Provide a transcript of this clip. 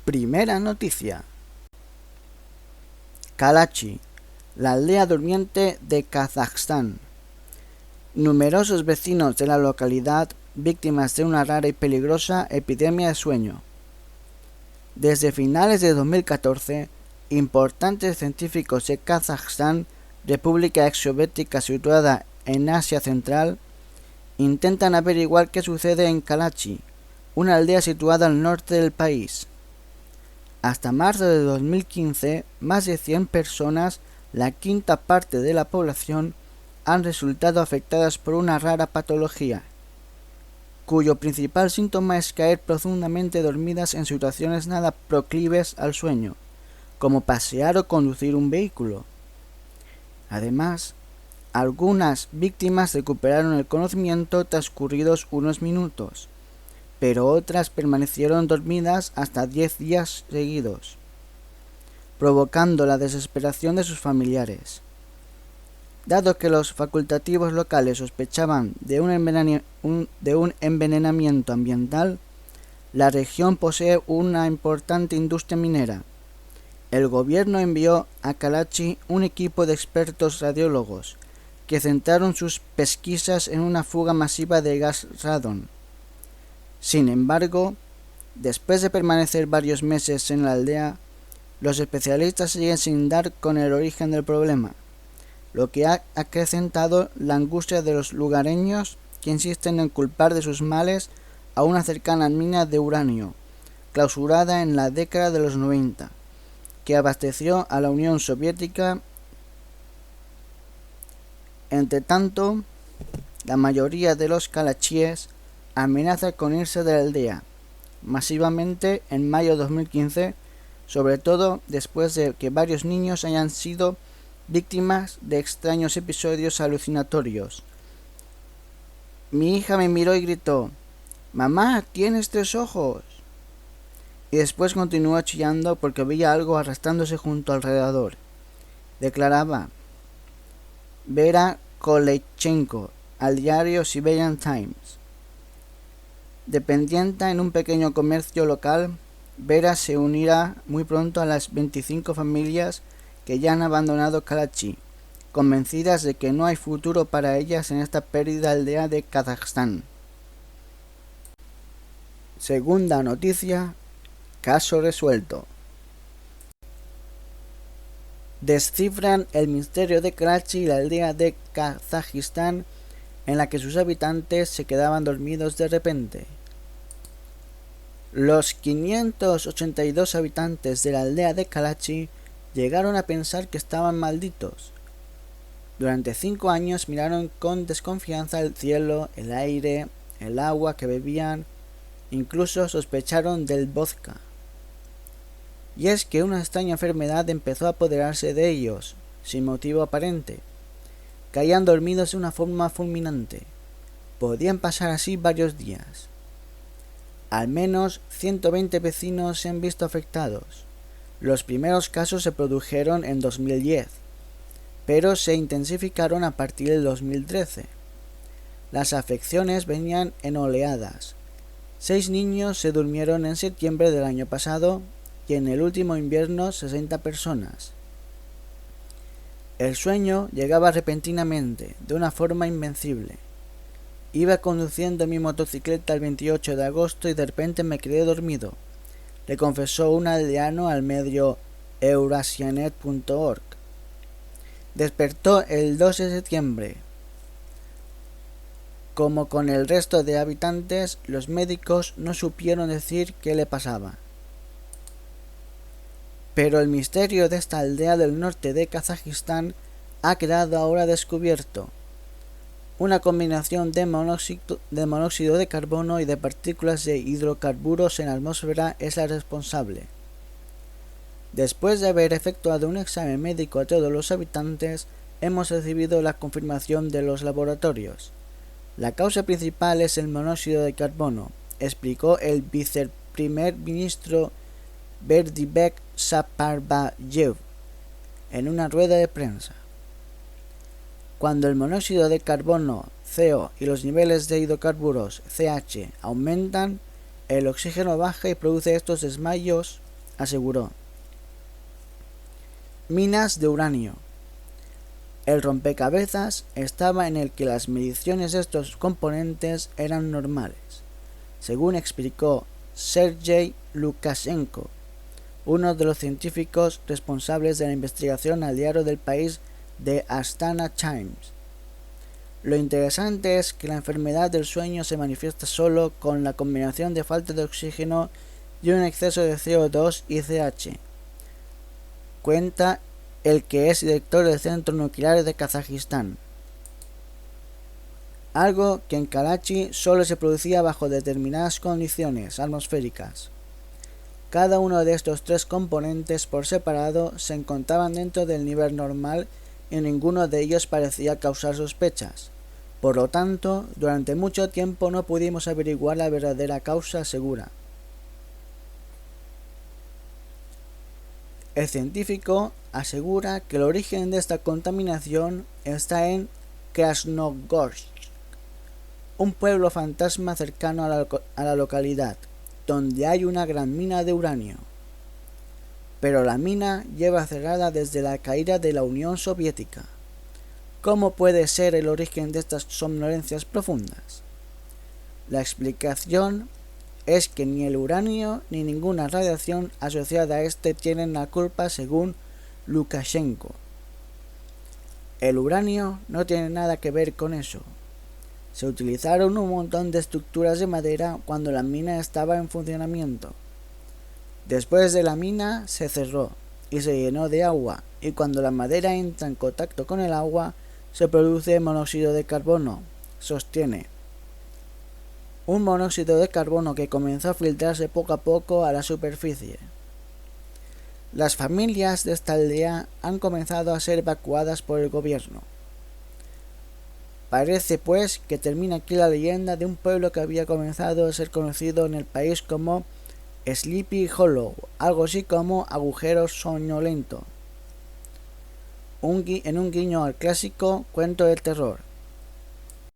Primera noticia. Kalachi, la aldea durmiente de Kazajstán. Numerosos vecinos de la localidad víctimas de una rara y peligrosa epidemia de sueño. Desde finales de 2014, importantes científicos de Kazajstán, república exsoviética situada en Asia Central, intentan averiguar qué sucede en Kalachi, una aldea situada al norte del país. Hasta marzo de 2015, más de 100 personas, la quinta parte de la población, han resultado afectadas por una rara patología, cuyo principal síntoma es caer profundamente dormidas en situaciones nada proclives al sueño, como pasear o conducir un vehículo. Además, algunas víctimas recuperaron el conocimiento transcurridos unos minutos, pero otras permanecieron dormidas hasta 10 días seguidos, provocando la desesperación de sus familiares. Dado que los facultativos locales sospechaban de un envenenamiento ambiental, la región posee una importante industria minera. El gobierno envió a Kalachi un equipo de expertos radiólogos que centraron sus pesquisas en una fuga masiva de gas radón. Sin embargo, después de permanecer varios meses en la aldea, los especialistas siguen sin dar con el origen del problema, lo que ha acrecentado la angustia de los lugareños, que insisten en culpar de sus males a una cercana mina de uranio, clausurada en la década de los 90, que abasteció a la Unión Soviética. Entre tanto, la mayoría de los kalachíes amenaza con irse de la aldea masivamente en mayo de 2015, sobre todo después de que varios niños hayan sido víctimas de extraños episodios alucinatorios. Mi hija me miró y gritó: «¡Mamá, tienes 3 ojos!» Y después continuó chillando porque veía algo arrastrándose junto alrededor, declaraba Vera Koleichenko al diario Siberian Times. Dependiente en un pequeño comercio local, Vera se unirá muy pronto a las 25 familias que ya han abandonado Kalachi, convencidas de que no hay futuro para ellas en esta perdida aldea de Kazajstán. Segunda noticia. Caso resuelto. Descifran el misterio de Kalachi y la aldea de Kazajistán en la que sus habitantes se quedaban dormidos de repente. Los 582 habitantes de la aldea de Kalachi llegaron a pensar que estaban malditos. Durante 5 años miraron con desconfianza el cielo, el aire, el agua que bebían, incluso sospecharon del vodka. Y es que una extraña enfermedad empezó a apoderarse de ellos, sin motivo aparente. Caían dormidos de una forma fulminante. Podían pasar así varios días. Al menos 120 vecinos se han visto afectados. Los primeros casos se produjeron en 2010, pero se intensificaron a partir del 2013. Las afecciones venían en oleadas. 6 niños se durmieron en septiembre del año pasado y en el último invierno 60 personas. El sueño llegaba repentinamente, de una forma invencible. Iba conduciendo mi motocicleta el 28 de agosto y de repente me quedé dormido, le confesó un aldeano al medio Eurasianet.org. Despertó el 2 de septiembre. Como con el resto de habitantes, los médicos no supieron decir qué le pasaba. Pero el misterio de esta aldea del norte de Kazajistán ha quedado ahora descubierto. Una combinación de monóxido de carbono y de partículas de hidrocarburos en la atmósfera es la responsable. Después de haber efectuado un examen médico a todos los habitantes, hemos recibido la confirmación de los laboratorios. La causa principal es el monóxido de carbono, explicó el viceprimer ministro Berdibek Saparbayev en una rueda de prensa. Cuando el monóxido de carbono, CO, y los niveles de hidrocarburos, CH, aumentan, el oxígeno baja y produce estos desmayos aseguró. Minas de uranio. El rompecabezas estaba en el que las mediciones de estos componentes eran normales, según explicó Sergei Lukashenko, uno de los científicos responsables de la investigación al diario del país The Astana Times. Lo interesante es que la enfermedad del sueño se manifiesta solo con la combinación de falta de oxígeno y un exceso de CO2 y CH. Cuenta el que es director del Centro Nuclear de Kazajistán. Algo que en Karachi solo se producía bajo determinadas condiciones atmosféricas. Cada uno de estos tres componentes por separado se encontraban dentro del nivel normal y ninguno de ellos parecía causar sospechas. Por lo tanto, durante mucho tiempo no pudimos averiguar la verdadera causa segura. El científico asegura que el origen de esta contaminación está en Krasnogorsk, un pueblo fantasma cercano a la localidad, donde hay una gran mina de uranio. Pero la mina lleva cerrada desde la caída de la Unión Soviética. ¿Cómo puede ser el origen de estas somnolencias profundas? La explicación es que ni el uranio ni ninguna radiación asociada a este tienen la culpa, según Lukashenko. El uranio no tiene nada que ver con eso. Se utilizaron un montón de estructuras de madera cuando la mina estaba en funcionamiento. Después de la mina se cerró y se llenó de agua, y cuando la madera entra en contacto con el agua se produce monóxido de carbono, sostiene. Un monóxido de carbono que comenzó a filtrarse poco a poco a la superficie. Las familias de esta aldea han comenzado a ser evacuadas por el gobierno. Parece pues que termina aquí la leyenda de un pueblo que había comenzado a ser conocido en el país como Sleepy Hollow, algo así como agujero soñolento, en un guiño al clásico cuento del terror.